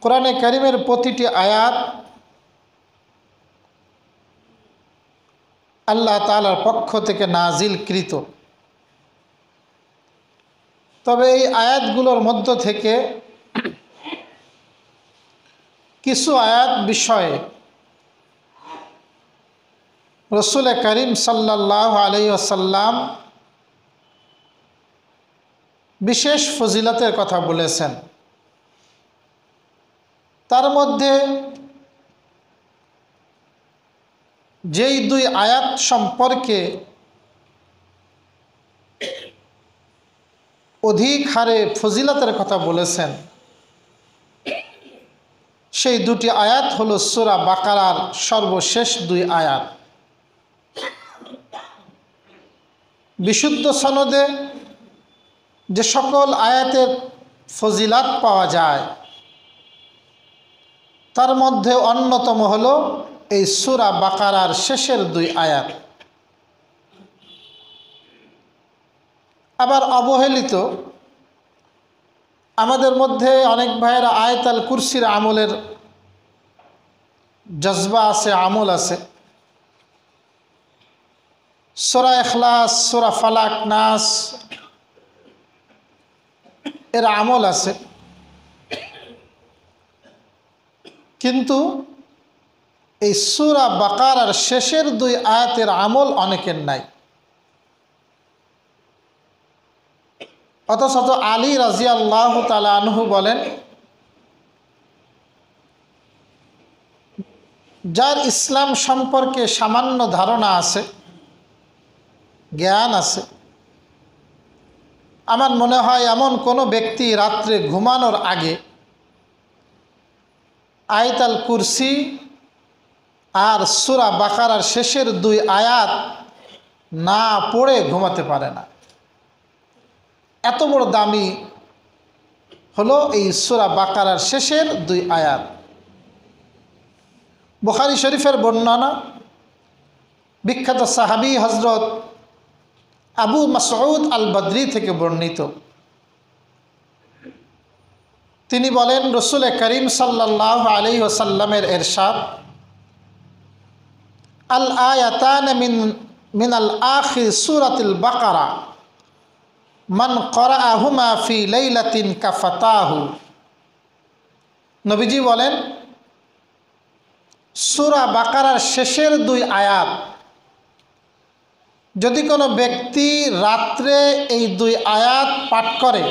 কোরআনে কারিমের প্রতিটি আয়াত আল্লাহ তাআলার পক্ষ থেকে নাজিলকৃত। তবে এই আয়াতগুলোর মধ্য থেকে কিছু আয়াত বিষয়ে রসুল করিম সাল্লাল্লাহু আলাইহি ওয়াসাল্লাম বিশেষ ফজিলতের কথা বলেছেন। তার মধ্যে যেই দুই আয়াত সম্পর্কে অধিক হারে ফজিলতের কথা বলেছেন সেই দুটি আয়াত হলো সূরা বাকারার সর্বশেষ দুই আয়াত। বিশুদ্ধ সনদে যে সকল আয়াতের ফজিলত পাওয়া যায় তার মধ্যে অন্যতম হলো এই সূরা বাকারার শেষের দুই আয়াত। আবার অবহেলিত আমাদের মধ্যে অনেক ভাইয়েরা আয়াতুল কুরসির আমলের জজবা আছে, আমল আছে। সূরা ইখলাস, সূরা ফালাক, নাস এর আমল আছে, কিন্তু এই সূরা বাকারার শেষের দুই আয়াতের আমল অনেকের নাই। অথচ আলী রাদিয়াল্লাহু তাআলা আনহু বলেন, যার ইসলাম সম্পর্কে সামান্য ধারণা আছে, জ্ঞান আছে, আমার মনে হয় এমন কোনো ব্যক্তি রাত্রে ঘুমানোর আগে আয়াতুল কুরসি আর সূরা বাকারার শেষের দুই আয়াত না পড়ে ঘুমাতে পারে না। এত বড় দামি হলো এই সূরা বাকারার শেষের দুই আয়াত। বুখারী শরীফের বর্ণনা, বিখ্যাত সাহাবী হযরত আবু মাসউদ আল বদরি থেকে বর্ণিত। তিনি বলেন, রসুল করিম সাল্লাল্লাহু আলাইহি ওয়াসাল্লামের ইরশাদ, আল আয়াতান মিন আল আখির সূরাতুল বাকারা মান ক্বরাআহুমা ফি লাইলাতিন কাফাতাহু। নবীজি বলেন, সূরা বাকারার শেষের দুই আয়াত যদি কোনো ব্যক্তি রাত্রে এই দুই আয়াত পাঠ করে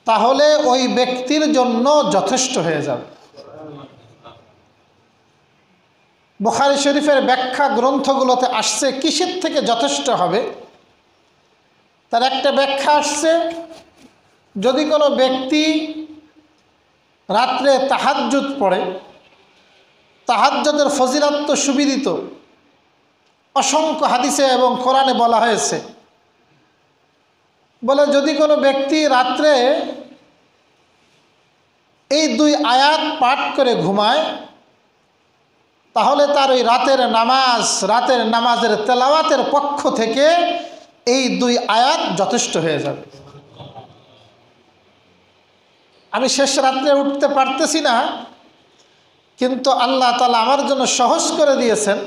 তাহলে ওই ব্যক্তির জন্য যথেষ্ট হয়ে যাবে। বুখারী শরীফের ব্যাখ্যা গ্রন্থগুলোতে আসছে কিসের থেকে যথেষ্ট হবে, তার একটা ব্যাখ্যা আসছে, যদি কোনো ব্যক্তি রাত্রে তাহাজ্জুদ পড়ে, তাহাজ্জুদের ফজিলত তো সুবিদিত, অসংখ্য হাদিসে এবং কোরআনে বলা হয়েছে। বলে যদি কোনো ব্যক্তি রাত্রে এই দুই আয়াত পাঠ করে ঘুমায় তাহলে তার ওই রাতের নামাজের তেলাওয়াতের পক্ষ থেকে এই দুই আয়াত যথেষ্ট হয়ে যাবে। আমি শেষ রাত্রে উঠতে পারতেছি না, কিন্তু আল্লাহ তাআলা আমার জন্য সহজ করে দিয়েছেন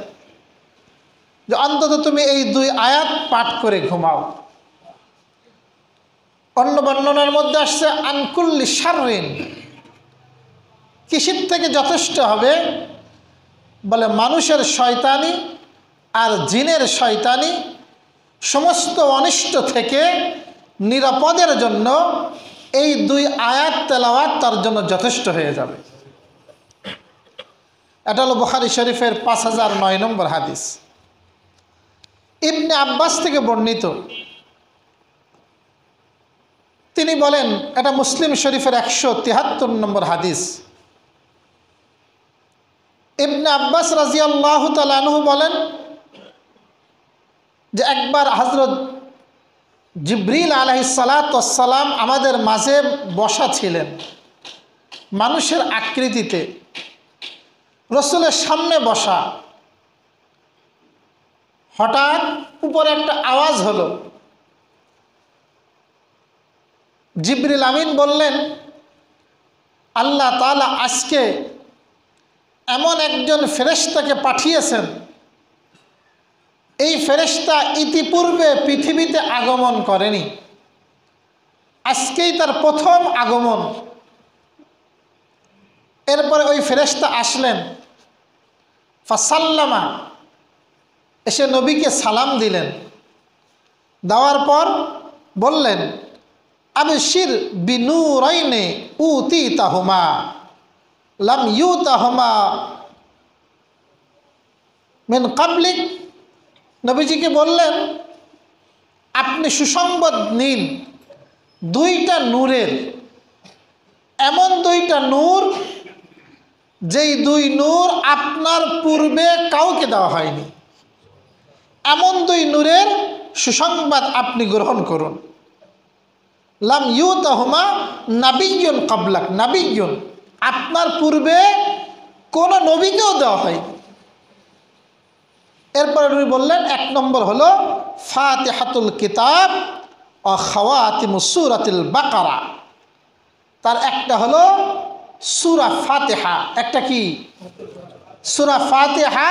যে অন্তত তুমি এই দুই আয়াত পাঠ করে ঘুমাও। অন্য বর্ণনার মধ্যে আসছে আনকুল্লি শাররিন, কিসের থেকে যথেষ্ট হবে, বলে মানুষের শয়তানি আর জিনের শয়তানি সমস্ত অনিষ্ট থেকে নিরাপদের জন্য এই দুই আয়াত তেলাওয়াত তার জন্য যথেষ্ট হয়ে যাবে। এটা হলো বুখারী শরীফের 5009 নম্বর হাদিস। ইবনে আব্বাস থেকে বর্ণিত, তিনি বলেন, এটা মুসলিম শরীফের 173 নম্বর হাদিস। ইবনে আব্বাস রাদিয়াল্লাহু তাআলা আনহু বলেন যে একবার হযরত জিবরিল আলাইহিস সালাতু ওয়াস সালাম আমাদের মাঝে বসা ছিলেন মানুষের আকৃতিতে, রাসূলের সামনে বসা। হঠাৎ উপরে একটা আওয়াজ হলো। জিবরিল আমিন বললেন আল্লাহ তাআলা আজকে এমন একজন ফেরেশতাকে পাঠিয়েছেন, এই ফেরেশতা ইতিপূর্বে পৃথিবীতে আগমন করেনি, আজকেই তার প্রথম আগমন। এরপরে ওই ফেরেশতা আসলেন, ফাসাল্লামা, এসে নবীকে সালাম দিলেন, দেওয়ার পর বললেন, আবশির বিনুরাইনে উতিতাহুমা লাম ইউতাহুমা মিন ক্বাবলিক। নবীজিকে বললেন, আপনি সুসংবাদ নিন দুইটা নূরের, এমন দুইটা নূর যেই দুই নূর আপনার পূর্বে কাউকে দেওয়া হয়নি, এমন দুই নূরের সুসংবাদ আপনি গ্রহণ করুন। লাম ইউতাহুমা নাবিয়্যুন ক্বাবলাক, নাবিয়্যুন, আপনার পূর্বে কোনো নবীকেও দেওয়া হয়নি। এরপরে উনি বললেন, এক নম্বর হলো ফাতিহাতুল কিতাব ও খাওয়াতিমুস সূরাতুল বাকারা। তার একটা হলো সূরা ফাতিহা, একটা কি সূরা ফাতিহা।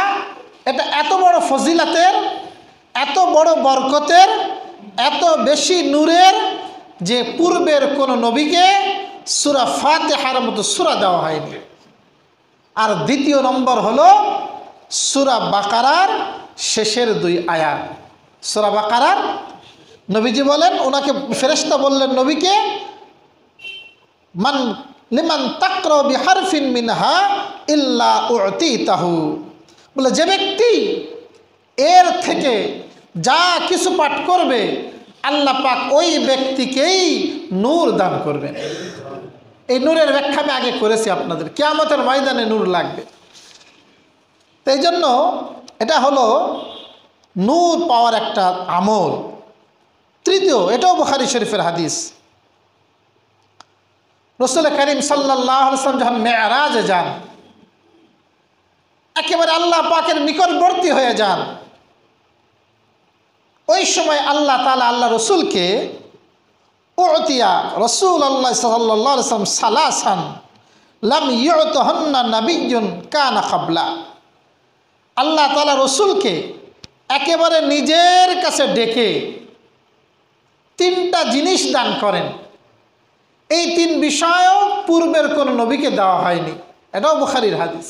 এটা এত বড় ফজিলাতের, এত বড় বরকতের, এত বেশি নূরের যে পূর্বের কোনো নবীকে সূরা ফাতিহার মতো সূরা দেওয়া হয়নি। আর দ্বিতীয় নম্বর হলো সূরা বাকারার শেষের দুই আয়াত। সূরা বাকারার নবীজি বলেন, ওনাকে ফেরেশতা বললেন নবীকে, মান লিমান তাকরা বিহারফিন মিনহা ইল্লা উতিতাহু, বলে যে ব্যক্তি এর থেকে যা কিছু পাঠ করবে আল্লাহ পাক ওই ব্যক্তিকেই নূর দান করবেন। এই নূরের ব্যাখ্যা আমি আগে করেছি আপনাদের, কিয়ামতের ময়দানে নূর লাগবে। তো এই জন্য এটা হলো নূর পাওয়ার একটা আমল। তৃতীয়, এটাও বুখারী শরীফের হাদিস, রাসূল করিম সাল্লাল্লাহু আলাইহি ওয়াসাল্লাম যখন মেরাজে যান, একেবারে আল্লাহ পাকের নিকটবর্তী হয়ে যান, ওই সময় আল্লাহ তাআলা আল্লাহ রসুলকে উতিয়া রাসূলুল্লাহ সাল্লাল্লাহু আলাইহি ওয়াসাল্লাম সালাসান লাম ইউতাহুন্না নাবিয়্যুন কানা ক্বাবলা। আল্লাহ তাআলা রসুলকে একেবারে নিজের কাছে ডেকে তিনটা জিনিস দান করেন। এই তিন বিষয়ও পূর্বের কোন নবীকে দেওয়া হয়নি, এটাও বুখারীর হাদিস।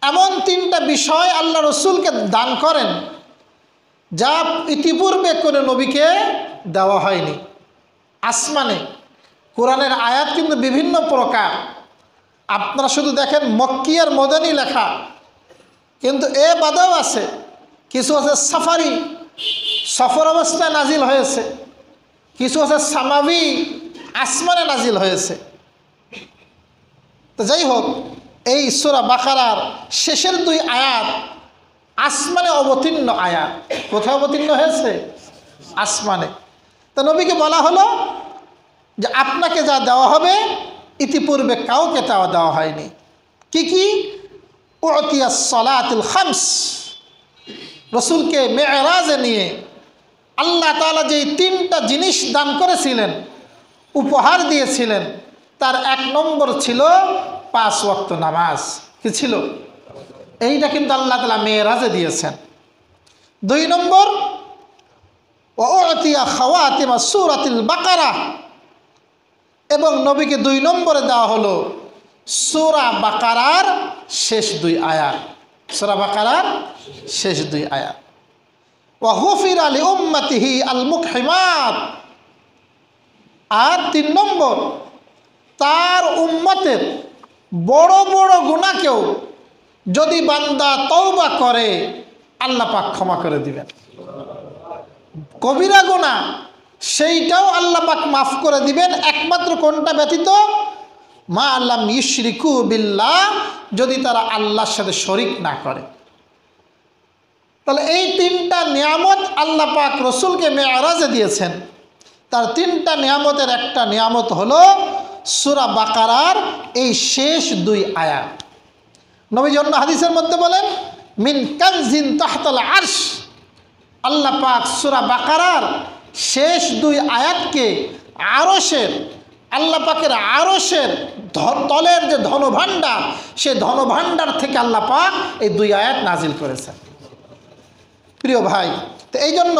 এমন তিনটা বিষয় আল্লাহ রসুলকে দান করেন যা ইতিপূর্বে কোনো নবীকে দেওয়া হয়নি। আসমানে কোরআনের আয়াত কিন্তু বিভিন্ন প্রকার, আপনারা শুধু দেখেন মক্কি আর মদনী লেখা, কিন্তু এ বাদেও আছে, কিছু আছে সাফারি, সফর অবস্থায় নাজিল হয়েছে, কিছু আছে সামাবি, আসমানে নাজিল হয়েছে। তো যাই হোক, এই সূরা বাকারার শেষের দুই আয়াত আসমানে অবতীর্ণ আয়াত। কোথায় অবতীর্ণ হয়েছে? আসমানে। তো নবীকে বলা হলো যে আপনাকে যা দেওয়া হবে ইতিপূর্বে কাউকে তা দেওয়া হয়নি। কি কি? উতিয়াস সালাতুল খামস। রসুলকে মেরাজে নিয়ে আল্লাহ তাআলা যেই তিনটা জিনিস দান করেছিলেন, উপহার দিয়েছিলেন, তার এক নম্বর ছিল 5 ওয়াক্ত নামাজ। কি ছিল? এইটা কিন্তু আল্লাহ তাআলা মেরাজে দিয়েছেন। 2 নম্বর ওয়াতিয়া খাওয়াতিমা সূরাতুল বাকারা, এবং নবীকে 2 নম্বরে দেওয়া হলো সূরা বাকারার শেষ 2 আয়াত। সূরা বাকারার শেষ 2 আয়াত। ওয়া গুফিরা লি উম্মতিহি আল মুকহিমাত। আর 3 নম্বর, তার উম্মতের বড় বড় গুনাহকেও যদি বান্দা তওবা করে আল্লাহ পাক ক্ষমা করে দিবেন। কবিরা গুনাহ সেইটাও আল্লাহ পাক মাফ করে দিবেন, একমাত্র কোনটা ব্যতীত? মা লাম ইউশরিকু বিল্লাহ, যদি তারা আল্লাহর সাথে শরিক না করে। তাহলে এই 3টা নিয়ামত আল্লাহ পাক রসুলকে মেরাজে দিয়েছেন। তার 3টা নিয়ামতের একটা নিয়ামত হলো সূরা বাকারার এই শেষ 2 আয়াত। নবী অন্য হাদিসের মধ্যে বলেন, মিন কানজিন তাহতাল আরশ। আল্লাহ পাক সূরা বাকারার শেষ 2 আয়াতকে আরশের আল্লাহ পাকের আরশের তলের যে ধনভাণ্ডার, সে ধনভাণ্ডার থেকে আল্লাহ পাক এই 2 আয়াত নাজিল করেছেন। প্রিয় ভাই, তো এই জন্য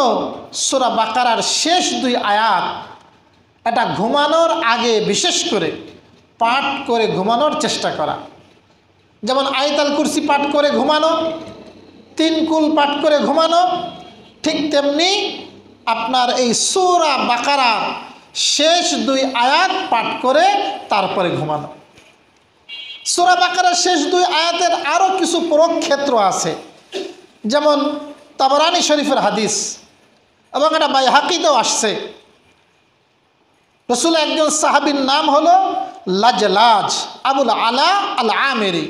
সূরা বাকারার শেষ 2 আয়াত এটা ঘুমানোর আগে বিশেষ করে পাঠ করে ঘুমানোর চেষ্টা করা। যেমন আয়াতুল কুরসি পাঠ করে ঘুমানো, 3 কুল পাঠ করে ঘুমানো, ঠিক তেমনি আপনার এই সূরা বাকারার শেষ 2 আয়াত পাঠ করে তারপরে ঘুমানো। সূরা বাকারার শেষ 2 আয়াতের আরও কিছু প্রক্ষেত্র আছে, যেমন তাবরানী শরীফের হাদিস এবং এটা বাইহাকিতেও আসছে। রাসূল একজন সাহাবীর নাম হলো লাজলাজ আবুল আলা আল আমেরি।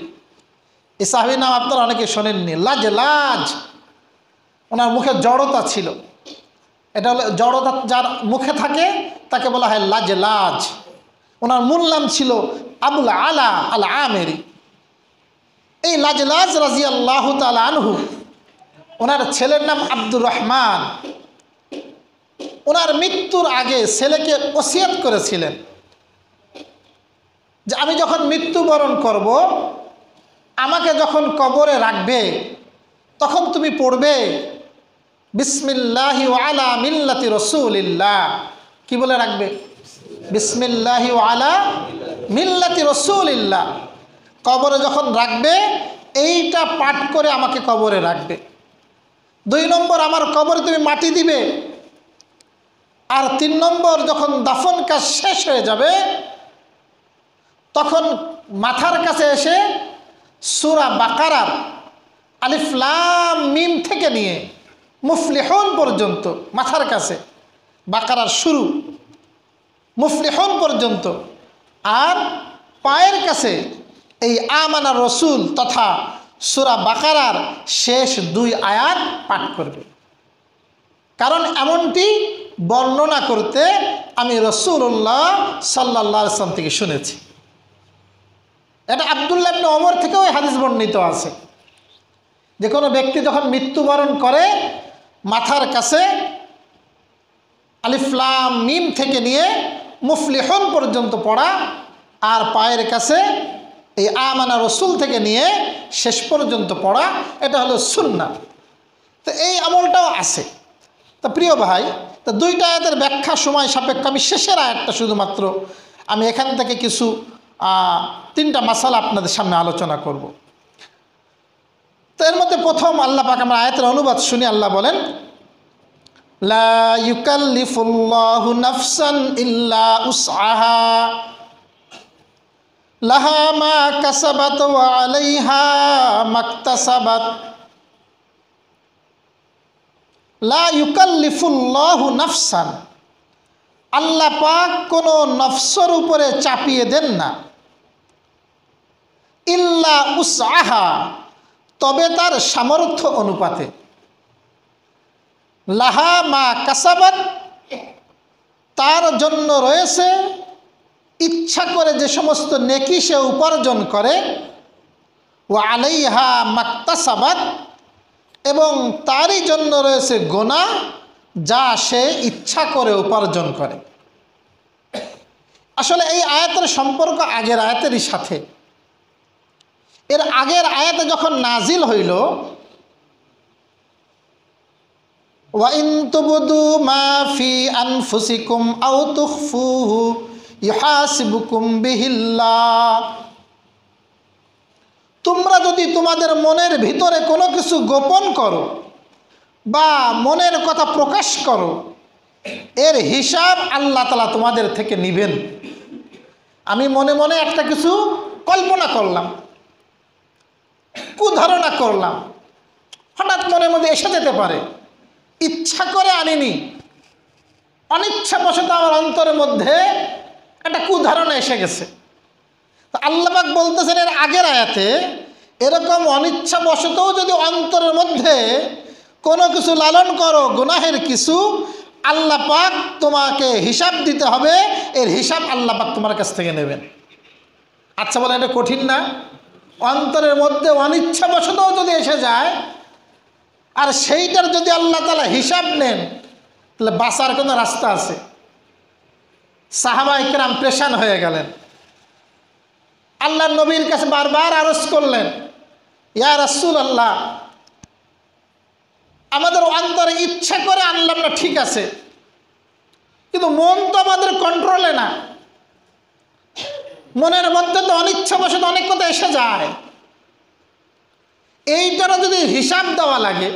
এই সাহাবীর নাম আপনারা অনেকে শোনেননি, লাজলাজ। ওনার মুখে জড়তা ছিল, এটা হলো জড়তা যার মুখে থাকে তাকে বলা হয় লাজলাজ। ওনার মূল নাম ছিল আবুল আলা আল আমেরি। এই লাজলাজ রাদিয়াল্লাহু তাআলা আনহু, ওনার ছেলের নাম আব্দুর রহমান। ওনার মৃত্যুর আগে ছেলেকে ওসিয়ত করেছিলেন যে আমি যখন মৃত্যুবরণ করব, আমাকে যখন কবরে রাখবে তখন তুমি পড়বে বিসমিল্লাহি ওয়া আলা মিল্লাতি রাসূলিল্লাহ। কি বলে রাখবে? বিসমিল্লাহি ওয়া আলা মিল্লাতি রাসূলিল্লাহ। কবরে যখন রাখবে এইটা পাঠ করে আমাকে কবরে রাখবে। 2 নম্বর, আমার কবরে তুমি মাটি দিবে। আর 3 নম্বর, যখন দাফন কাজ শেষ হয়ে যাবে তখন মাথার কাছে এসে সূরা বাকারার আলিফ লাম মিম থেকে নিয়ে মুফলিহুন পর্যন্ত, মাথার কাছে বাকারার শুরু মুফলিহুন পর্যন্ত, আর পায়ের কাছে এই আমানার রসুল তথা সূরা বাকারার শেষ 2 আয়াত পাঠ করবে। কারণ এমনটি বর্ণনা করতে আমি রাসূলুল্লাহ সাল্লাল্লাহু আলাইহি ওয়াসাল্লাম থেকে শুনেছি। এটা আব্দুল্লাহ ইবনে ওমর থেকেও এই হাদিস বর্ণিত আছে যে কোনো ব্যক্তি যখন মৃত্যুবরণ করে মাথার কাছে আলিফ লাম মিম থেকে নিয়ে মুফলিহুন পর্যন্ত পড়া, আর পায়ের কাছে এই আমানা রসুল থেকে নিয়ে শেষ পর্যন্ত পড়া, এটা হলো সুন্নাহ। তো এই আমলটাও আছে। তো প্রিয় ভাই, তো 2টা আয়াতের ব্যাখ্যা সময় সাপেক্ষ, আমি শেষের আয়াতটা শুধুমাত্র আমি এখান থেকে কিছু 3টা মাসালা আপনাদের সামনে আলোচনা করব। তো এর মধ্যে প্রথম আল্লাহ পাক, আমরা আয়াতের অনুবাদ শুনি। আল্লাহ বলেন, লা ইউকাল্লিফুল্লাহু নাফসান ইল্লা উসআহা লাহা মা কাসাবাত ওয়া আলাইহা মাকতাসাবাত। লা ইউকাল্লিফুল্লাহু নাফসান, আল্লাহ পাক কোনো নফসের উপরে চাপিয়ে দেন না, ইল্লা উসআহা, তবে তার সামর্থ্য অনুপাতে, লাহা মা কাসাবাত, তার জন্য রয়েছে ইচ্ছা করে যে সমস্ত নেকি সে উপার্জন করে, ওয়া আলাইহা মাকতাসাবাত, এবং তারই জন্য রয়েছে গুনাহ যা সে ইচ্ছা করে উপার্জন করে। আসলে এই আয়াতের সম্পর্ক আগের আয়াতেরই সাথে। এর আগের আয়াতে যখন নাজিল হইল, ওয়া ইন তুবদু মা ফি আনফুসিকুম আও তুখফুহু ইউহাসিবুকুম বিহিল্লাহ, তোমরা যদি তোমাদের মনের ভিতরে কোনো কিছু গোপন করো বা মনের কথা প্রকাশ করো, এর হিসাব আল্লাহ তাআলা তোমাদের থেকে নিবেন। আমি মনে মনে একটা কিছু কল্পনা করলাম, কুধারণা করলাম, হঠাৎ মনের মধ্যে এসে যেতে পারে, ইচ্ছা করে আনিনি, অনিচ্ছাবশত আমার অন্তরের মধ্যে একটা কুধারণা এসে গেছে। তো আল্লাহ পাক বলতেছেন এর আগের আয়াতে, এরকম অনিচ্ছাবশতও যদি অন্তরের মধ্যে কোনো কিছু লালন করো, গুনাহের কিছু, আল্লাহ পাক তোমাকে হিসাব দিতে হবে, এর হিসাব আল্লাহ পাক তোমার কাছ থেকে নেবেন। আচ্ছা বলেন, এটা কঠিন না? অন্তরের মধ্যে অনিচ্ছাবশতও যদি এসে যায় আর সেইটার যদি আল্লাহ তাআলা হিসাব নেন, তাহলে বাঁচার কোনো রাস্তা আছে? সাহাবায়ে কেরাম পেরেশান হয়ে গেলেন, আল্লাহর নবীর কাছে বারবার আরজ করলেন, ইয়া রাসূলুল্লাহ, আমাদের অন্তরে ইচ্ছা করে আনলাম না ঠিক আছে, কিন্তু মন তো আমাদের কন্ট্রোলে না, মনের মধ্যে তো অনিচ্ছাবশত অনেক কথা এসে যায়, এইটারও যদি হিসাব দেওয়া লাগে,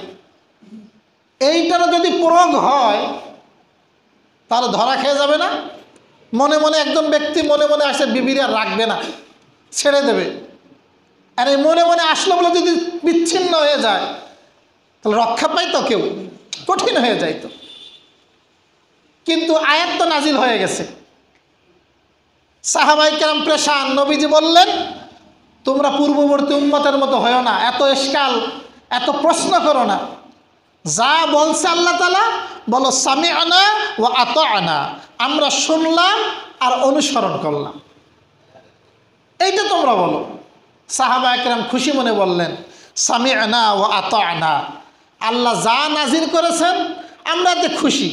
এইটারও যদি প্রয়োগ হয়, তাহলে ধরা খেয়ে যাবে না? মনে মনে একজন ব্যক্তি মনে মনে আসে বিবির আর রাখবে না, ছেড়ে দেবে, আর এই মনে মনে আসলো বলে যদি বিচ্ছিন্ন হয়ে যায়, তাহলে রক্ষা পাই তো কেউ, কঠিন হয়ে যায় তো। কিন্তু আয়াত তো নাজিল হয়ে গেছে, সাহাবায়ে কেরাম পেরেশান। নবীজি বললেন, তোমরা পূর্ববর্তী উম্মতের মতো হয়ো না, এত ইশকাল, এত প্রশ্ন করো না, যা বলছে আল্লাহ তাআলা বলো সামি'না ওয়া আতা'না, আমরা শুনলাম আর অনুসরণ করলাম, এইটা তোমরা বলো। সাহাবায়ে কেরাম খুশি মনে বললেন, সামি'না ওয়া আতা'না, আল্লাহ যা নাজিল করেছেন আমরা এতে খুশি,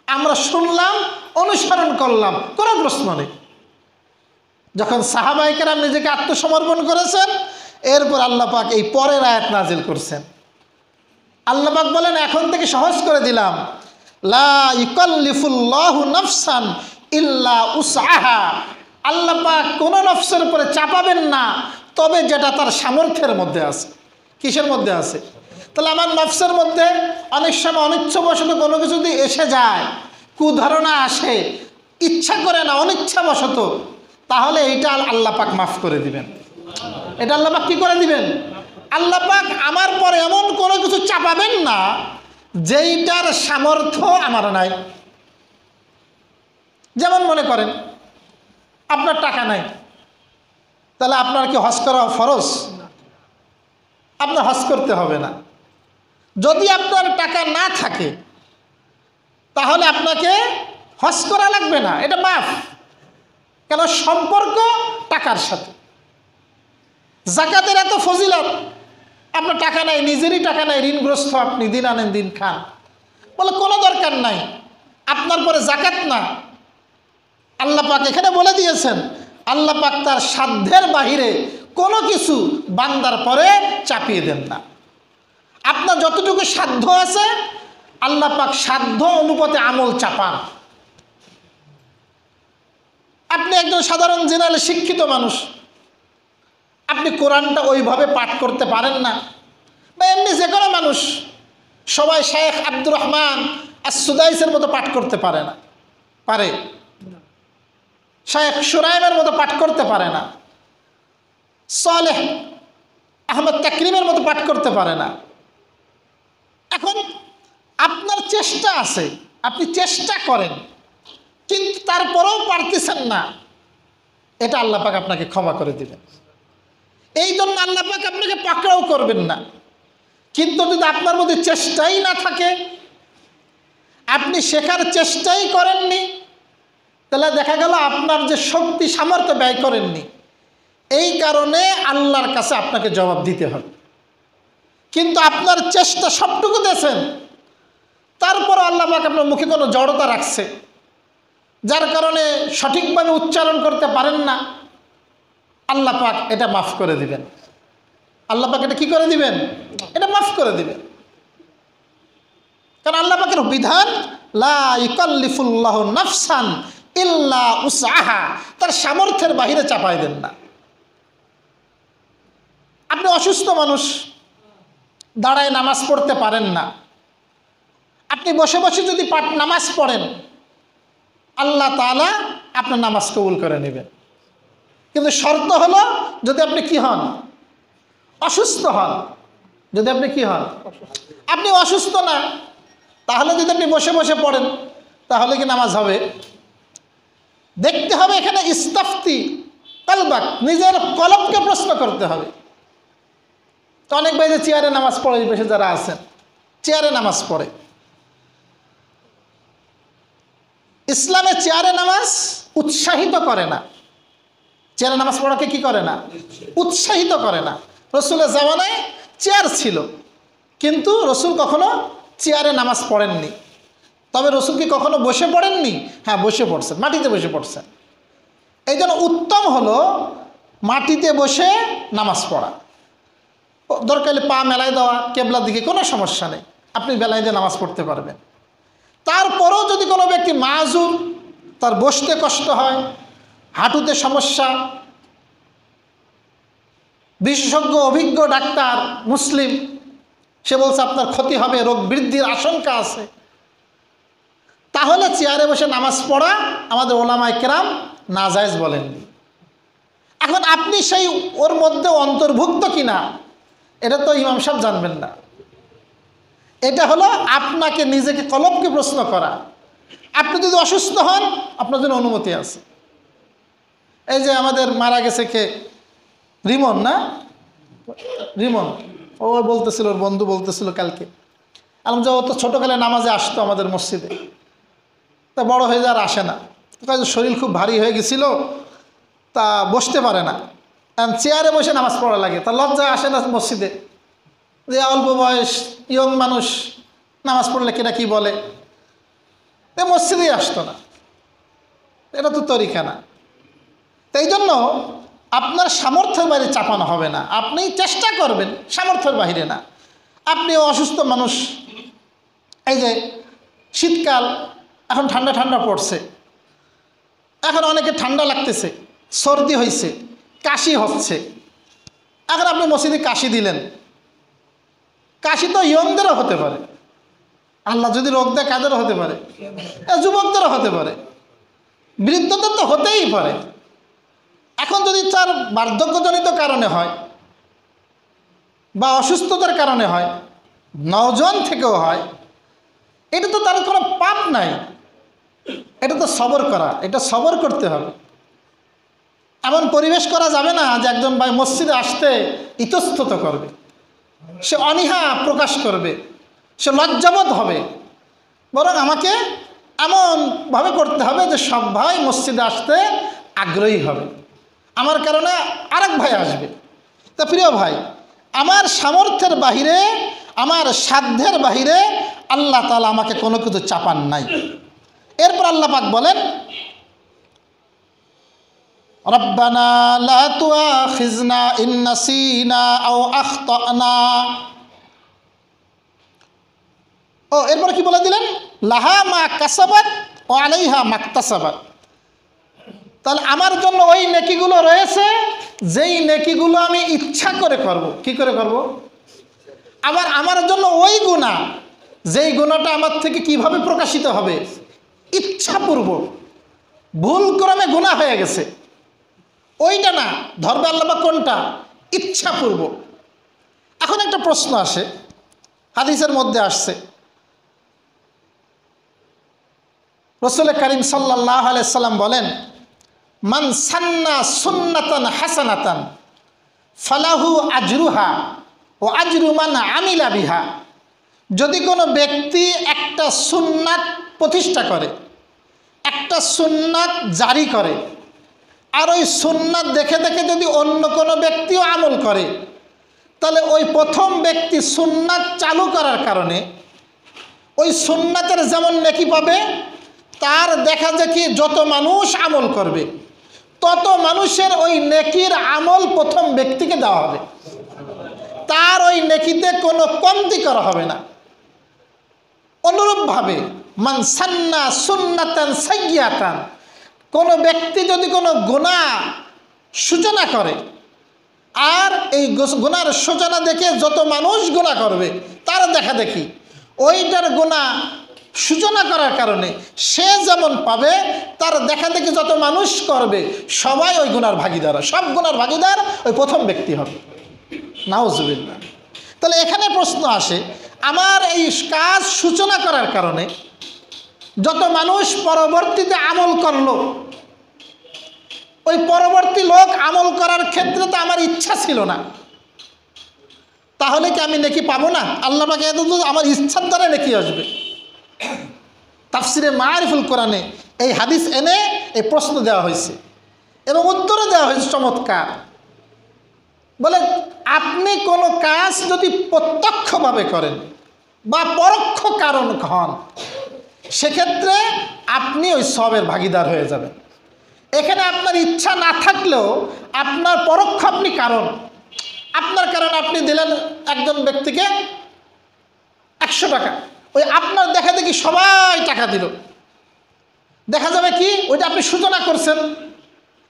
আমরা শুনলাম অনুসরণ করলাম, কোনো প্রশ্ন নেই। যখন সাহাবায়ে কেরাম নিজেকে আত্মসমর্পণ করেছেন, এরপর আল্লাহ পাক এই পরের আয়াত নাজিল করছেন। আল্লাহ পাক বলেন, এখন থেকে সহজ করে দিলাম, লা ইউকাল্লিফুল্লাহু নাফসান ইল্লা উসআহা, আল্লাহ পাক কোনো নফসের উপরে চাপাবেন না, তবে যেটা তার সামর্থ্যের মধ্যে আছে। কিসের মধ্যে আছে? তাহলে আমার নফসের মধ্যে অনেক সময় অনিচ্ছাবশত কোনো কিছু যদি এসে যায়, কুধারণা আসে, ইচ্ছা করে না অনিচ্ছাবশত, তাহলে এইটা আল্লাহ পাক মাফ করে দিবেন। এটা আল্লাহ পাক কি করে দিবেন? আল্লাহ পাক আমার পরে এমন কোনো কিছু চাপাবেন না যেইটার সামর্থ্য আমার নাই। যেমন মনে করেন আপনার টাকা নাই, তাহলে আপনার কি হজ করা ফরজ? আপনার হজ করতে হবে না। যদি আপনার টাকা না থাকে তাহলে আপনাকে হজ করা লাগবে না, এটা মাফ। কেন? সম্পর্ক টাকার সাথে। যাকাতের এত ফজিলত, আপনার টাকা নাই, নিজেরই টাকা নাই, ঋণগ্রস্ত আপনি, দিন আনেন দিন খান, বলে কোনো দরকার নাই, আপনার পরে যাকাত না। আল্লাহ পাক এখানে বলে দিয়েছেন, আল্লাহ পাক তার সাধ্যের বাহিরে কোনো কিছু বান্দার পরে চাপিয়ে দেন না। আপনার যতটুকু সাধ্য আছে আল্লাহ পাক সাধ্য অনুপাতে আমল চাপান। আপনি একজন সাধারণ জেনারেল শিক্ষিত মানুষ, আপনি কোরআনটা ওইভাবে পাঠ করতে পারেন না, বা এমনি যে কোনো মানুষ, সবাই শেখ আব্দুর রহমান আস-সুদাইসের মতো পাঠ করতে পারে না, পারে? শেখ সুরাইমের মতো পাঠ করতে পারে না, সালেহ আহমদ তাকরিমের মতো পাঠ করতে পারে না। এখন আপনার চেষ্টা আছে, আপনি চেষ্টা করেন, কিন্তু তারপরেও পারতেছেন না, এটা আল্লাহ পাক আপনাকে ক্ষমা করে দিবেন। এই জন্য আল্লাহ পাক আপনাকে পাকড়াও করবেন না। কিন্তু যদি আপনার মধ্যে চেষ্টাই না থাকে, আপনি শেখার চেষ্টাই করেননি, তাহলে দেখা গেল আপনার যে শক্তি সামর্থ্য ব্যয় করেননি, এই কারণে আল্লাহর কাছে আপনাকে জবাব দিতে হবে। কিন্তু আপনার চেষ্টা সবটুকু দিয়েছেন, তারপর আল্লাহ পাক আপনার মুখে কোনো জড়তা রাখছে, যার কারণে সঠিকভাবে উচ্চারণ করতে পারেন না, আল্লাহ পাক এটা মাফ করে দিবেন। আল্লাহ পাক এটা কি করে দিবেন? এটা মাফ করে দিবেন। কারণ আল্লাহ পাকের বিধান, লা ইউকাল্লিফুল্লাহু নাফসান ইল্লা উসআহা, তার সামর্থ্যের বাহিরে চাপাই দেন না। আপনি অসুস্থ মানুষ, দাঁড়ায় নামাজ পড়তে পারেন না, আপনি বসে বসে যদি নামাজ পড়েন, আল্লাহ তাআলা আপনার নামাজ কবুল করে নেবেন। কিন্তু শর্ত হলো, যদি আপনি কি হন? অসুস্থ হন। যদি আপনি কি হন? আপনি অসুস্থ না, তাহলে যদি আপনি বসে বসে পড়েন, তাহলে কি নামাজ হবে? দেখতে হবে এখানে ইস্তাফতি কালবাক, নিজের কলবকে প্রশ্ন করতে হবে। তো অনেক ভাই যে চেয়ারে নামাজ পড়ে, বেশি যারা আছেন চেয়ারে নামাজ পড়ে, ইসলামে চেয়ারে নামাজ উৎসাহিত করে না। চেয়ারে নামাজ পড়াকে কি করে না? উৎসাহিত করে না। রসুলের জামানায় চেয়ার ছিল, কিন্তু রসুল কখনো চেয়ারে নামাজ পড়েননি। তবে রসুল কি কখনো বসে পড়েননি? হ্যাঁ, বসে পড়ছেন, মাটিতে বসে পড়ছেন। এই জন্য উত্তম হলো মাটিতে বসে নামাজ পড়া। দরকার হলে পা মেলায় দেওয়া কেবলার দিকে, কোনো সমস্যা নেই, আপনি বেলায় দিয়ে নামাজ পড়তে পারবেন। তারপরেও যদি কোনো ব্যক্তি মাজুর, তার বসতে কষ্ট হয়, হাঁটুতে সমস্যা, বিশেষজ্ঞ অভিজ্ঞ ডাক্তার মুসলিম, সে বলছে আপনার ক্ষতি হবে, রোগ বৃদ্ধির আশঙ্কা আছে, তাহলে চেয়ারে বসে নামাজ পড়া আমাদের ওলামায়ে কেরাম নাজায়েজ বলেননি। এখন আপনি সেই ওর মধ্যে অন্তর্ভুক্ত কিনা এটা তো ইমাম সাহেব জানবেন না। এটা হলো আপনাকে নিজেকে কলবকে প্রশ্ন করা। আপনি যদি অসুস্থ হন, আপনার জন্য অনুমতি আছে। এই যে আমাদের মারা গেছে কে, রিমন না, রিমন, ও বলতেছিল, ওর বন্ধু বলতেছিল কালকে, আলম যে ও তো ছোটোকালে নামাজে আসতো আমাদের মসজিদে, তা বড় হয়ে যাওয়ার আসে না, শরীর খুব ভারী হয়ে গেছিল, তা বসতে পারে না, চেয়ারে বসে নামাজ পড়া লাগে, তা লজ্জায় আসে না মসজিদে, যে অল্প বয়স ইয়ং মানুষ নামাজ পড়লে কিনা কি বলে, মসজিদেই আসতো না। এটা তো তরিকা না। তাই জন্য আপনার সামর্থ্যের বাইরে চাপানো হবে না, আপনি চেষ্টা করবেন, সামর্থ্যের বাইরে না। আপনিও অসুস্থ মানুষ, এই যে শীতকাল, এখন ঠান্ডা ঠান্ডা পড়ছে, এখন অনেকে ঠান্ডা লাগতেছে, সর্দি হয়েছে, কাশি হচ্ছে, এখন আপনি মসজিদে কাশি দিলেন, কাশি তো ইয়ংদেরও হতে পারে, আল্লাহ যদি রোগ দেয় কাদেরও হতে পারে, যুবকদেরও হতে পারে, বৃদ্ধদের তো হতেই পারে। এখন যদি তার বার্ধক্যজনিত কারণে হয় বা অসুস্থতার কারণে হয়, নওজোয়ান থেকেও হয়, এটা তো তার কোনো পাপ নাই, এটা তো সবর করা, এটা সবর করতে হবে। এমন পরিবেশ করা যাবে না যে একজন ভাই মসজিদে আসতে ইতস্তত করবে, সে অনীহা প্রকাশ করবে, সে লজ্জাবোধ হবে, বরং আমাকে এমনভাবে করতে হবে যে সব ভাই মসজিদে আসতে আগ্রহী হবে, আমার কারণে আরেক ভাই আসবে। তা প্রিয় ভাই, আমার সামর্থ্যের বাহিরে, আমার সাধ্যের বাহিরে আল্লাহ তাআলা আমাকে কোনো কিছু চাপান নাই। এরপর আল্লাহ পাক বলেন, রব্বানা লা তুআখিযনা ইন নাসিনা আও আখতানা। ও এরপরে কি বলে দিলেন, লাহা মা কাসাবাত ওয়া আলাইহা মাকতাসাবাত। তাহলে আমার জন্য ওই নেকিগুলো রয়েছে যেই নেকিগুলো আমি ইচ্ছা করে করব। কি করে করব? আবার আমার জন্য ওই গুনাহ যেই গুনাহটা আমার থেকে কিভাবে প্রকাশিত হবে, ইচ্ছাপূর্বক, ভুলক্রমে গুনাহ হয়ে গেছে, ওইটা না ধরবে আল্লাহ বা কোনটা, ইচ্ছাপূর্বক। এখন একটা প্রশ্ন আসে, হাদিসের মধ্যে আসছে, রাসূল করিম সাল্লাল্লাহু আলাইহি সাল্লাম বলেন, মান সান্না সুন্নাতান হাসানাতান ফালাহু আজরুহা ও আজরু মান আমিলা বিহা। যদি কোনো ব্যক্তি একটা সুন্নাত প্রতিষ্ঠা করে, একটা সুন্নাত জারি করে, আর ওই সুন্নাত দেখে দেখে যদি অন্য কোনো ব্যক্তিও আমল করে, তাহলে ওই প্রথম ব্যক্তি সুন্নাত চালু করার কারণে ওই সুন্নাতের যেমন নেকি পাবে, তার দেখা দেখি যত মানুষ আমল করবে তত মানুষের ওই নেকির আমল প্রথম ব্যক্তিকে দেওয়া হবে, তার ওই নেকিতে কোনো কমতি করা হবে না। অনুরূপভাবে মান সান্না সুন্নাতান সাইয়্যাতান, কোনো ব্যক্তি যদি কোনো গুনাহ সূচনা করে, আর এই গুনার সূচনা দেখে যত মানুষ গুনাহ করবে তার দেখা দেখি ওইটার গুনাহ সূচনা করার কারণে সে যেমন পাবে, তার দেখা দেখি যত মানুষ করবে সবাই ওই গুনার ভাগীদার, সব গুনার ভাগীদার ওই প্রথম ব্যক্তি হবে। নাউজুবিল্লাহ। তাহলে এখানে প্রশ্ন আসে, আমার এই কাজ সূচনা করার কারণে যত মানুষ পরবর্তীতে আমল করলো, ওই পরবর্তী লোক আমল করার ক্ষেত্রে তো আমার ইচ্ছা ছিল না, তাহলে কি আমি নেকি পাবো না? আল্লাহ পাক এত আমার ইচ্ছার দ্বারা নেকি আসবে। তাফসিরে মারিফুল কোরআনে এই হাদিস এনে এই প্রশ্ন দেওয়া হয়েছে এবং উত্তরও দেওয়া হয়েছে চমৎকার। বলে আপনি কোনো কাজ যদি প্রত্যক্ষভাবে করেন বা পরোক্ষ কারণ হন, সেক্ষেত্রে আপনি ওই সওয়াবের ভাগীদার হয়ে যাবেন। এখানে আপনার ইচ্ছা না থাকলেও আপনার পরোক্ষ আপনি কারণ, আপনার কারণে আপনি দিলেন একজন ব্যক্তিকে 100 টাকা, ওই আপনার দেখা দেখি সবাই টাকা দিল, দেখা যাবে কি ওইটা আপনি সূচনা করছেন।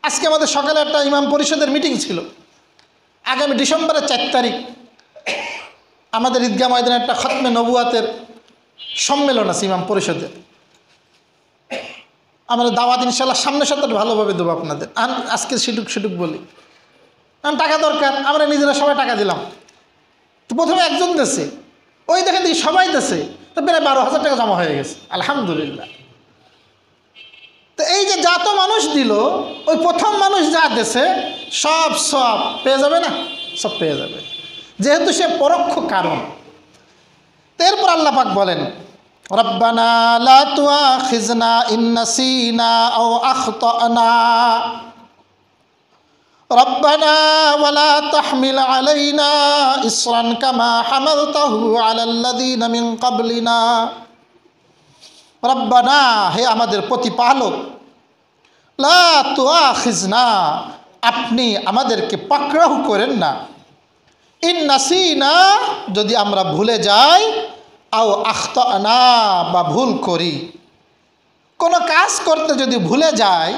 আজকে আমাদের সকালে একটা ইমাম পরিষদের মিটিং ছিল, আগামী ডিসেম্বরের 4 তারিখ আমাদের ঈদগাহ ময়দানে একটা খতমে নবুয়াতের সম্মেলন আছে ইমাম পরিষদের। আমরা দাওয়াত ইনশাল্লাহ সামনের সপ্তাহে ভালোভাবে দেবো আপনাদের। আজকে সেটুক বলি, টাকা দরকার, আমরা নিজেরা সবাই টাকা দিলাম। তো প্রথমে একজন দেশে, ওই দেখে দিই সবাই দেশে, তো প্রায় 12,000 টাকা জমা হয়ে গেছে, আলহামদুলিল্লাহ। তো এই যে যত মানুষ দিল, ওই প্রথম মানুষ যা দেশে সব পেয়ে যাবে না, সব পেয়ে যাবে, যেহেতু সে পরোক্ষ কারণ। এরপর আল্লাহ পাক বলেন, রব্বানা লা তুআখিযনা ইন নাসিনা আও আখতানা রব্বানা ওয়ালা তাহমিল আলাইনা ইসরান কামা হামালতাহু আলাল্লাযীনা মিন ক্বাবলিনা। রব্বানা, হে আমাদের প্রতিপালক, লা তুআখিযনা, আপনি আমাদেরকে পাকড়াও করেন না, ইন নাসিনা, যদি আমরা ভুলে যাই, আও আখতানা, বা ভুল করি। কোনো কাজ করতে যদি ভুলে যাই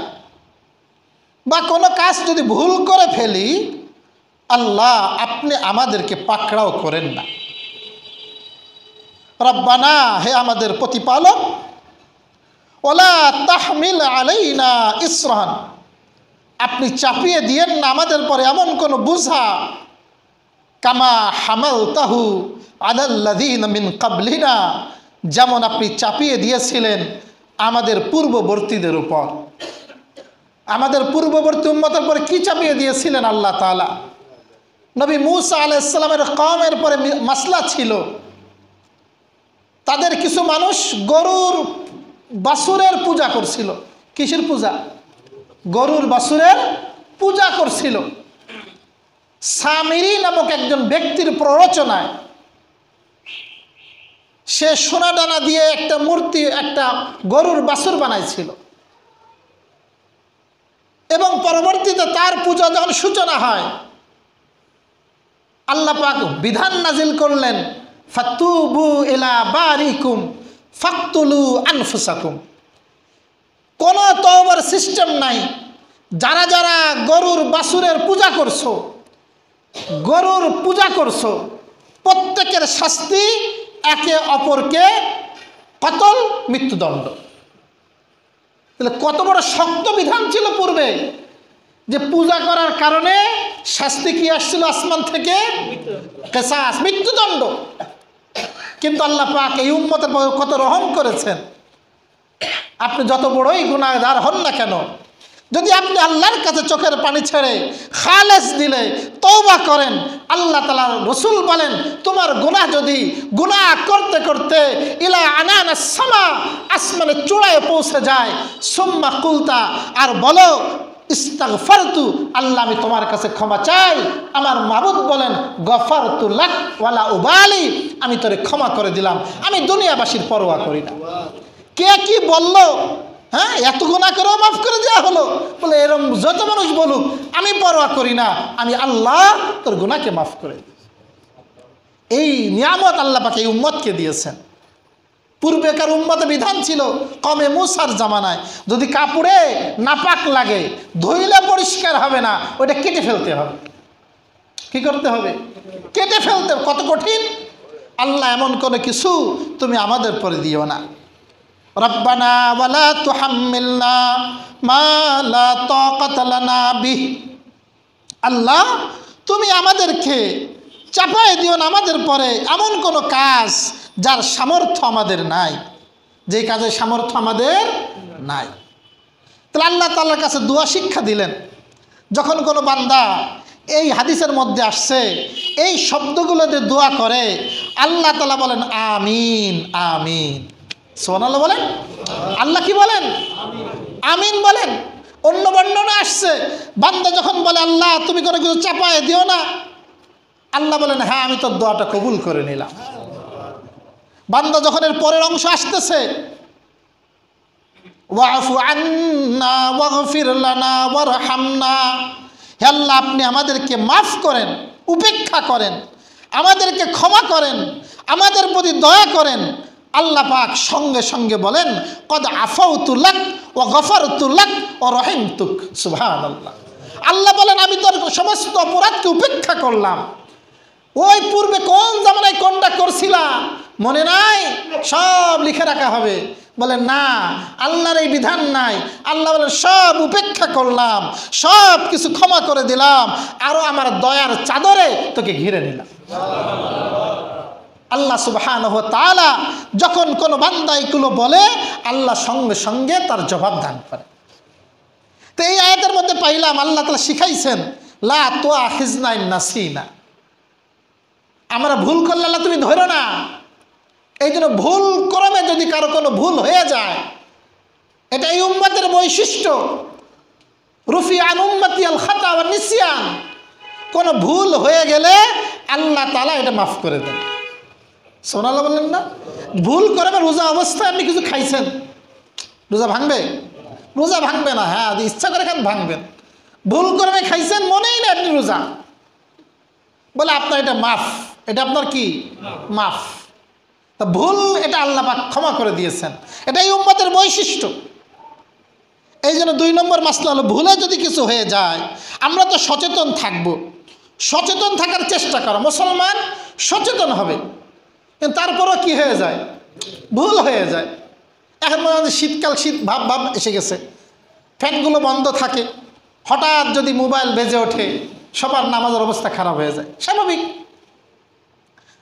বা কোনো কাজ যদি ভুল করে ফেলি, আল্লাহ আপনি আমাদেরকে পাকড়াও করেন না। রব্বানা, হে আমাদের প্রতিপালক, ওয়ালা তাহমিল আলাইনা ইসরান, আপনি চাপিয়ে দিয়েন না আমাদের পরে এমন কোনো বোঝা, কামা হামালতাহু আলাল্লাযীনা মিন ক্বাবলিনা, যেমন আপনি চাপিয়ে দিয়েছিলেন আমাদের পূর্ববর্তীদের উপর। আমাদের পূর্ববর্তী উম্মতের পরে কি চাপিয়ে দিয়েছিলেন আল্লাহ তাআলা? নবী মূসা আলাইহিস সালামের কওমের পরে মাসলা ছিল, তাদের কিছু মানুষ গরুর বাছুরের পূজা করছিল। কিসের পূজা? গরুর বাছুরের পূজা করছিল। সামিরি নামক একজন ব্যক্তির প্ররোচনায় সে সোনা দানা দিয়ে একটা মূর্তি, একটা গরুর বাছুর বানাইছিল, এবং পরবর্তীতে তার পূজা যখন সূচনা হয়, আল্লাহ পাক বিধান নাজিল করলেন, ফাতুবু ইলা বারিকুম ফাকতুলু আনফুসাকুম। কোনো তওবার সিস্টেম নাই। যারা যারা গরুর বাছুরের পূজা করছো, গরুর পূজা করছো, প্রত্যেকের শাস্তি একে অপরকে কতল, মৃত্যুদণ্ড। তাহলে কত বড় শক্ত বিধান ছিল পূর্বে, যে পূজা করার কারণে শাস্তি কি আসছিল আসমান থেকে? কিসাস, মৃত্যুদণ্ড। কিন্তু আল্লাহ পাক এই উম্মতের কত রহম করেছেন। আপনি যত বড়ই গুনাহগার হন না কেন, যদি আপনি আল্লাহর কাছে চোখের পানি ছেড়ে খালেস দিলে তওবা করেন, আল্লাহ তাআলার রাসূল বলেন, তোমার গুনাহ যদি গুনাহ করতে করতে ইলা আনানাস সামা, আসমানের চূড়ায় পৌঁছে যায়, সুম্মা কুলতা, আর বলো ইস্তাগফারতু, আল্লাহ আমি তোমার কাছে ক্ষমা চাই, আমার মাবুদ বলেন গফারতু লাক ওয়ালা উবালি, আমি তোরে ক্ষমা করে দিলাম, আমি দুনিয়াবাসীর পরোয়া করি না। কে কি বললো, হ্যাঁ, এত গুনাহ করেও মাফ করে দেওয়া হলো, বলে এরকম যত মানুষ বলুক আমি পরোয়া করি না, আমি আল্লাহ তোর গুনাহকে মাফ করে দিই। এই নিয়ামত আল্লাহ পাক এই উম্মতকে দিয়েছেন। পূর্বেকার উম্মতে বিধান ছিল, কমে মুসার জামানায় যদি কাপড়ে নাপাক লাগে, ধুইলে পরিষ্কার হবে না, ওইটা কেটে ফেলতে হবে। কি করতে হবে? কেটে ফেলতে। কত কঠিন! আল্লাহ এমন কোনো কিছু তুমি আমাদের পরে দিও না। রব্বানা ওয়ালা তুহাম্মিলনা মা লা তাকাতা লানা বিহ, আল্লাহ তুমি আমাদেরকে চাপায় দিও না আমাদের পরে এমন কোনো কাজ যার সামর্থ্য আমাদের নাই, যে কাজের সামর্থ্য আমাদের নাই। তাহলে আল্লাহ তাআলার কাছে দোয়া শিক্ষা দিলেন। যখন কোনো বান্দা, এই হাদিসের মধ্যে আসছে, এই শব্দগুলো দিয়ে দোয়া করে, আল্লাহ তাআলা বলেন আমিন আমিন। সুবহানাল্লাহ বলেন। আল্লাহ কি বলেন? আমিন বলেন। অন্য বর্ণনা আসছে, বান্দা যখন বলে আল্লাহ তুমি কোনো কিছু চাপায় দিও না, আল্লাহ বলেন হ্যাঁ আমি তোর দোয়াটা কবুল করে নিলাম। বান্দা যখন এর পরের অংশ আসতেছে, ওয়াফু আন্না ওয়াগফির লানা ওয়ারহামনা। হে আল্লাহ, আপনি আমাদেরকে মাফ করেন, উপেক্ষা করেন, আমাদেরকে ক্ষমা করেন, আমাদের প্রতি দয়া করেন। আল্লাহ পাক সঙ্গে সঙ্গে বলেন কদ আফাউতু লাক ওয়া গফারতু লাক ওয়া রহিমতুক। সুবহানাল্লাহ। আল্লাহ বলেন আমি তোর সমস্ত অপরাধকে উপেক্ষা করলাম। ওই পূর্বে কোন জামানায় কোনটা করছিলা মনে নাই? সব লিখে রাখা হবে। বলেন না, আল্লাহর এই বিধান নাই। আল্লাহ বলেন সব উপেক্ষা করলাম, সব কিছু ক্ষমা করে দিলাম, আরো আমার দয়ার চাদরে তোকে ঘিরে নিলাম। আল্লাহ সুবহানাহু ওয়া তাআলা যখন কোনো বান্দা এগুলো বলে, আল্লাহ সঙ্গে সঙ্গে তার জবাব দান করে। তো এই আয়াতের মধ্যে পাইলাম আল্লাহ তাআলা শিখাইছেন লা তুআখিজনা ইন নাসিনা। আমরা ভুল করলে আল্লাহ তুমি ধরো না। এই জন্য ভুল ক্রমে যদি কারো কোনো ভুল হয়ে যায়, এটা এই উম্মতের বৈশিষ্ট্য। রুফি আন উম্মতি আল খাতা ওয়ান নিসিয়ান। কোনো ভুল হয়ে গেলে আল্লাহ তাআলা এটা মাফ করে দেন। সুবহানাল্লাহ বললেন না? ভুল করে রোজা অবস্থায় আপনি কিছু খাইছেন, রোজা ভাঙবে? রোজা ভাঙবে না। হ্যাঁ, ইচ্ছা করে খান ভাঙবেন। ভুল করে খাইছেন, মনেই নেই আপনি রোজা, বলে আপনার এটা মাফ। এটা আপনার কি? মাফ। তা ভুল এটা আল্লাহ পাক ক্ষমা করে দিয়েছেন। এটা এই উম্মতের বৈশিষ্ট্য। এই জন্য 2 নম্বর মাসলা হলো, ভুলে যদি কিছু হয়ে যায় আমরা তো সচেতন থাকব। সচেতন থাকার চেষ্টা করো। মুসলমান সচেতন হবে, কিন্তু তারপরও কি হয়ে যায়? ভুল হয়ে যায়। এখন মনে হয় শীতকাল, শীত ভাব ভাব এসে গেছে, ফ্যানগুলো বন্ধ থাকে, হঠাৎ যদি মোবাইল বেজে ওঠে সবার নামাজের অবস্থা খারাপ হয়ে যায়, স্বাভাবিক।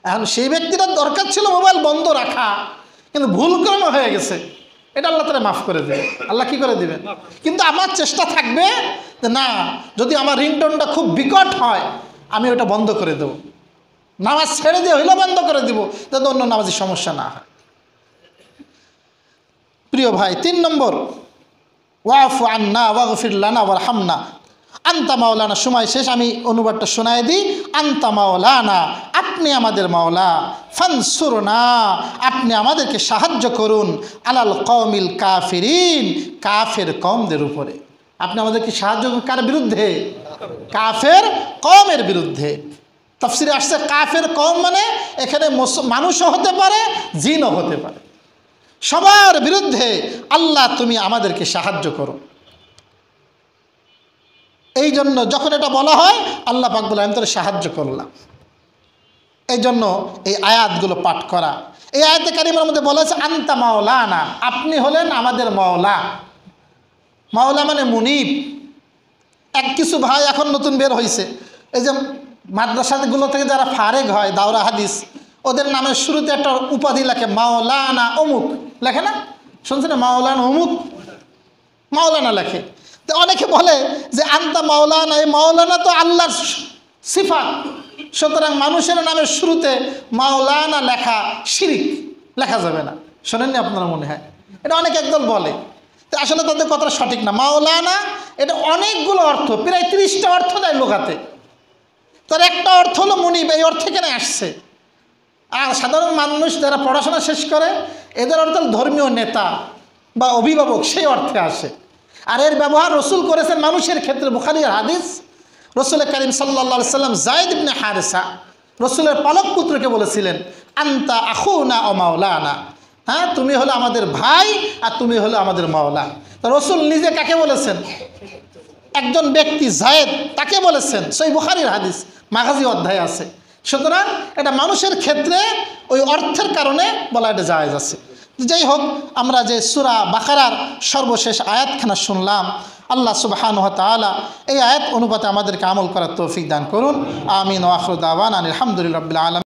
এখন সেই ব্যক্তিটার দরকার ছিল মোবাইল বন্ধ রাখা, কিন্তু ভুলক্রমে হয়ে গেছে, এটা আল্লাহ তাআলা মাফ করে দেবে। আল্লাহ কি করে দিবেন? কিন্তু আমার চেষ্টা থাকবে যে না, যদি আমার রিংটোনটা খুব বিকট হয় আমি ওটা বন্ধ করে দেবো, নামাজ ছেড়ে দিয়ে হইলে বন্ধ করে দিব, যাতে অন্য নামাজের সমস্যা না হয়। প্রিয় ভাই, 3 নম্বর ওয়াফু আন্না ওয়াগফির লানা ওয়ারহামনা আনতা মাওলানা। সময় শেষ, আমি অনুবাদটা শোনায় দিই। আনতা মাওলানা, আপনি আমাদের মাওলা। ফানসুরনা, আপনি আমাদেরকে সাহায্য করুন। আলাল কওমিল কাফিরিন, কাফের কওমদের উপরে। আপনি আমাদেরকে সাহায্য করুন কার বিরুদ্ধে? কাফের কওমের বিরুদ্ধে। তাফসিরে আসছে কাফের কওম মানে এখানে মানুষও হতে পারে, জিনও হতে পারে। সবার বিরুদ্ধে আল্লাহ তুমি আমাদেরকে সাহায্য করো। এই জন্য যখন এটা বলা হয় আল্লাহ পাক বলে আমি তোর সাহায্য করলাম। এই জন্য এই আয়াতগুলো পাঠ করা। এই আয়াতে কারিমার মধ্যে বলা হয়েছে আনতা মাওলানা, আপনি হলেন আমাদের মাওলা। মাওলা মানে মুনিব। কিছু ভাই এখন নতুন বের হয়েছে, এই যে মাদ্রাসাগুলো থেকে যারা ফারেগ হয় দাওরা হাদিস, ওদের নামের শুরুতে একটা উপাধি লেখে মাওলানা অমুক, লেখে না? শুনছেন না? মাওলানা অমুক, মাওলানা লেখে। তো অনেকে বলে যে আনতা মাওলানা, এই মাওলানা তো আল্লাহর সিফাত, সুতরাং মানুষের নামের শুরুতে মাওলানা লেখা শিরিক, লেখা যাবে না। শোনেননি আপনারা মনে হয়? এটা অনেক একদল বলে। তো আসলে তাদের কথাটা সঠিক না। মাওলানা এটা অনেকগুলো অর্থ, প্রায় 30টা অর্থ দেয় লোকাতে। তার একটা অর্থ হলো মুনিব, এই অর্থে কেন আসছে। আর সাধারণ মানুষ যারা পড়াশোনা শেষ করে এদের অর্থ ধর্মীয় নেতা বা অভিভাবক, সেই অর্থে আসে। আর এর ব্যবহার রসুল করেছেন মানুষের ক্ষেত্রে। বুখারীর হাদিস, রসুল করিম সাল্লাল্লাহু আলাইহি সাল্লাম যায়েদ ইবনে হারেসা রসুলের পালক পুত্রকে বলেছিলেন আনতা আখুনা ও মাওলানা, হ্যাঁ তুমি হলো আমাদের ভাই আর তুমি হলো আমাদের মাওলা। তো রসুল নিজে কাকে বলেছেন? একজন ব্যক্তি যায়েদ, তাকে বলেছেন। সহিহ বুখারীর হাদিস, মাগাজি অধ্যায় আছে। সুতরাং এটা মানুষের ক্ষেত্রে ওই অর্থের কারণে বলা এটা জায়েজ আছে। যাই হোক, আমরা যে সূরা বাকারার সর্বশেষ আয়াতখানা শুনলাম, আল্লাহ সুবহানাহু ওয়া তাআলা এই আয়াত অনুপাতে আমাদেরকে আমল করার তৌফিক দান করুন। আমিন ওয়া আখিরু দাওয়ানা আলহামদুলিল্লাহি রাব্বিল আলামিন।